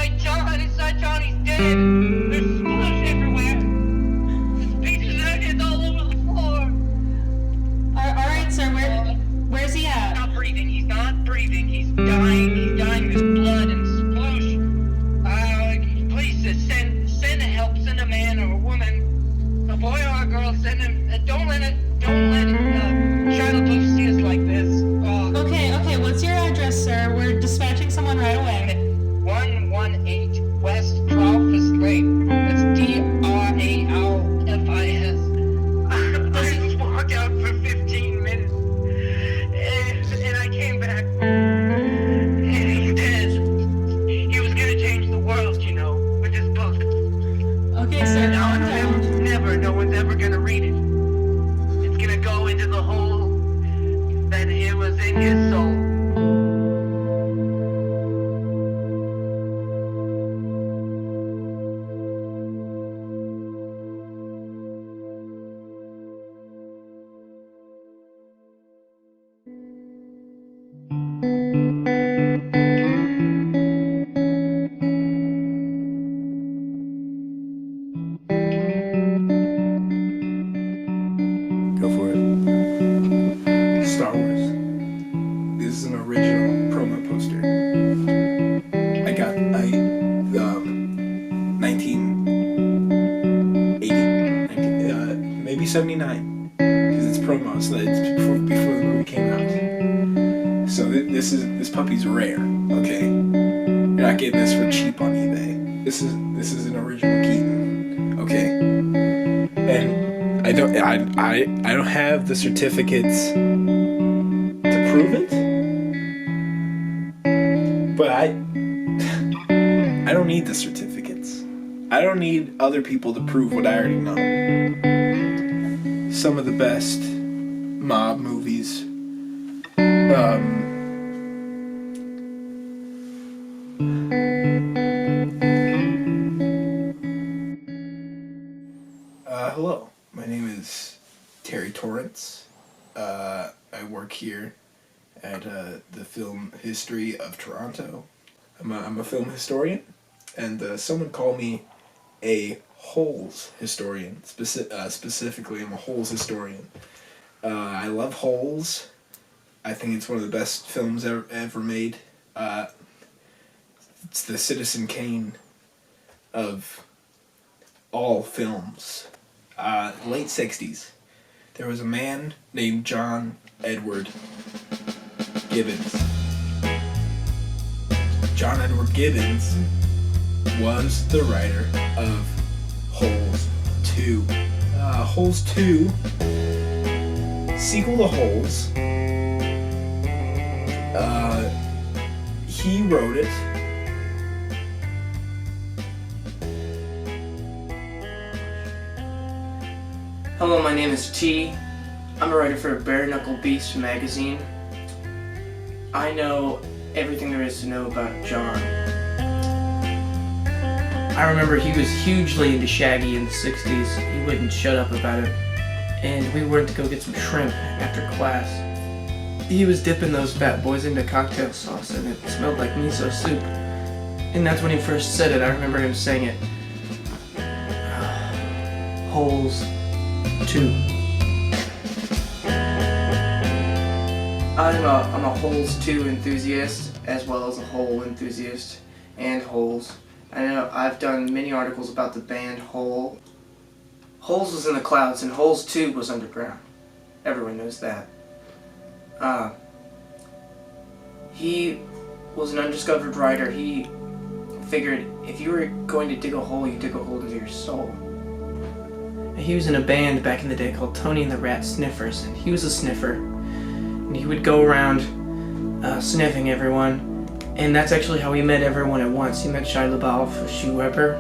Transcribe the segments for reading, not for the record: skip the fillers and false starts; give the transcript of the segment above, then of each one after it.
inside Johnny's dead. There's smush everywhere. There's pieces of onions all over the floor. Alright, sir, where's he He's at? not breathing. He's not breathing. He's dying. He's dying. There's blood and sploosh. Please send help. Send a man or a woman, a boy or a girl. Send him. Don't let Shia LaBeouf see us like this. Okay, what's your address, sir? We're dispatching someone right away. 118 West Dreyfus Lane. That's Dralfis. I just walked out for 15 minutes, and I came back, and he's dead. He was gonna change the world, with his book. Okay, sir, calm down. No one's ever gonna read it. It's gonna go into the hole that it was in his soul. Go for it. Star Wars. This is an original promo poster. I 1980, maybe 79, because it's promo, so it's before the movie came out. So this puppy's rare. Okay, you're not getting this for cheap on eBay. This is an original Keaton. Okay, and I don't have the certificates to prove it, but I don't need the certificates. I don't need other people to prove what I already know. Some of the best mob movies, hello, my name is Terry Torrance. I work here at the Film History of Toronto. I'm a film historian, and someone called me a holes historian. Specifically, I'm a holes historian. I love Holes. I think it's one of the best films ever made. It's the Citizen Kane of all films. Late 60s. There was a man named John Edward Gibbons. John Edward Gibbons was the writer of Holes 2. Holes 2, sequel to Holes. He wrote it. Hello, my name is T. I'm a writer for Bare Knuckle Beast magazine. I know everything there is to know about John. I remember he was hugely into Shaggy in the 60s. He wouldn't shut up about it. And we went to go get some shrimp after class. He was dipping those fat boys into cocktail sauce and it smelled like miso soup. And that's when he first said it. I remember him saying it. Holes 2. I'm a Holes 2 enthusiast as well as a Hole enthusiast and Holes. I know I've done many articles about the band Hole. Holes was in the clouds and Holes 2 was underground. Everyone knows that. He was an undiscovered writer. He figured if you were going to dig a hole, you dig a hole into your soul. He was in a band back in the day called Tony and the Rat Sniffers, and he was a sniffer. And he would go around sniffing everyone, and that's actually how he met everyone at once. He met Shia LaBeouf, Shoe Weber,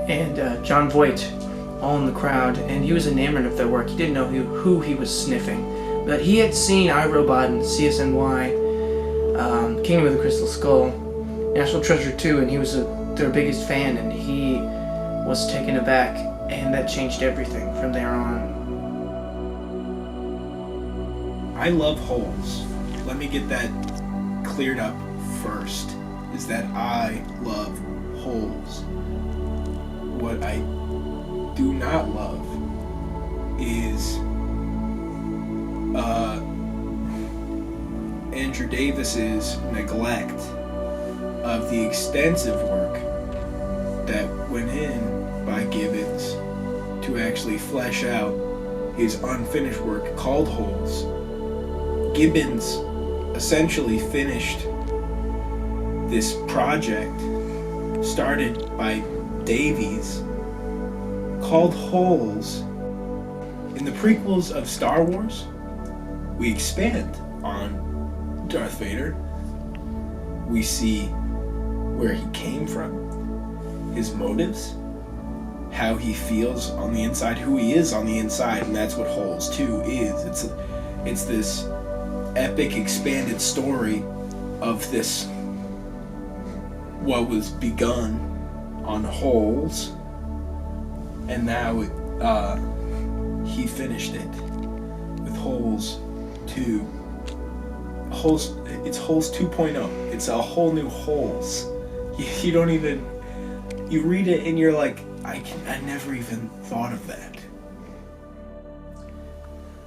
and John Voight, all in the crowd, and he was enamored of their work. He didn't know who he was sniffing, but he had seen iRobot and CSNY, Kingdom of the Crystal Skull, National Treasure 2, and he was their biggest fan, and he was taken aback, and that changed everything from there on. I love Holes. Let me get that cleared up first. is that I love holes. What I do not love is Andrew Davis's neglect of the extensive work that went in by Gibbons to actually flesh out his unfinished work called Holes. Gibbons essentially finished this project started by Davies called Holes. In the prequels of Star Wars, we expand on Darth Vader. We see where he came from, his motives, how he feels on the inside, who he is on the inside, and that's what Holes 2 is. It's this epic expanded story of this, what was begun on Holes, and now he finished it with Holes 2. It's Holes 2.0. It's a whole new Holes. You don't even, you read it and you're like, I never even thought of that.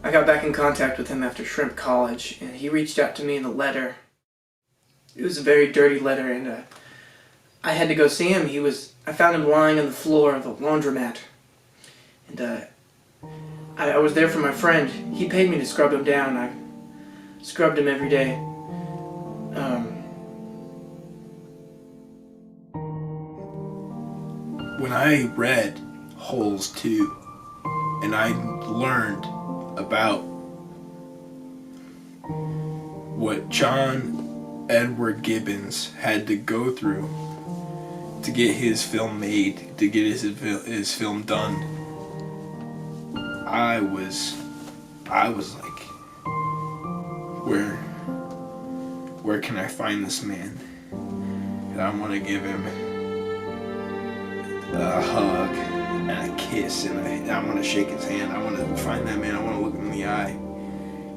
I got back in contact with him after Shrimp College, and he reached out to me in a letter. It was a very dirty letter, and I had to go see him. I found him lying on the floor of a laundromat, and I was there for my friend. He paid me to scrub him down. I scrubbed him every day. When I read Holes 2 and I learned about what John Edward Gibbons had to go through to get his film made, to get his film done, I was like, where can I find this man? And I want to give him a hug and a kiss, and I want to shake his hand. I want to find that man. I want to look him in the eye,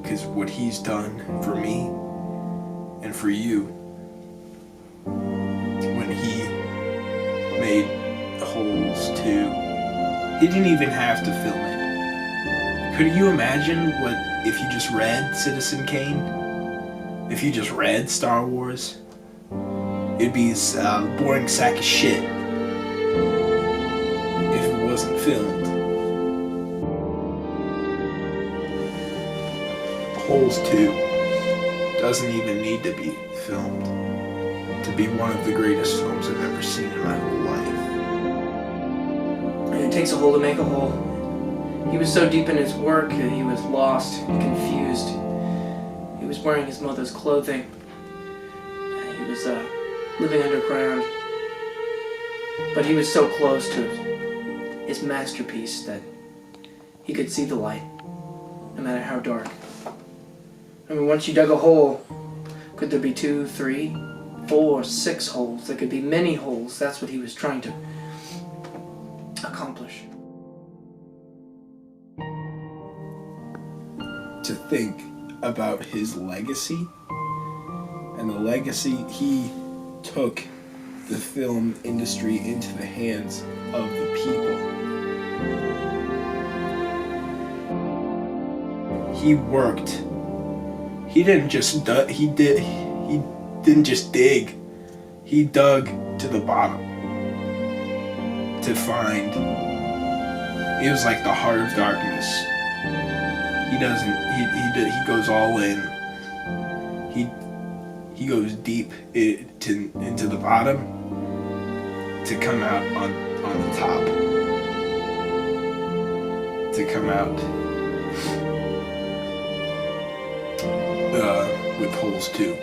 because what he's done for me and for you when he made Holes 2, he didn't even have to film it. Could you imagine what if you just read Citizen Kane? If you just read Star Wars? It'd be a boring sack of shit if it wasn't filmed. Holes 2 doesn't even need to be filmed to be one of the greatest films I've ever seen in my whole life. And it takes a hole to make a hole. He was so deep in his work that he was lost and confused. He was wearing his mother's clothing. He was living underground. But he was so close to his masterpiece that he could see the light, no matter how dark. I mean, once you dug a hole, could there be 2, 3, 4, 6 holes? There could be many holes. That's what he was trying to accomplish. To think about his legacy, and the legacy he took the film industry into the hands of the people. He worked. He didn't just he didn't just dig. He dug to the bottom to find. It was like the heart of darkness. He goes all in. He goes deep into the bottom to come out on the top. To come out with Holes 2.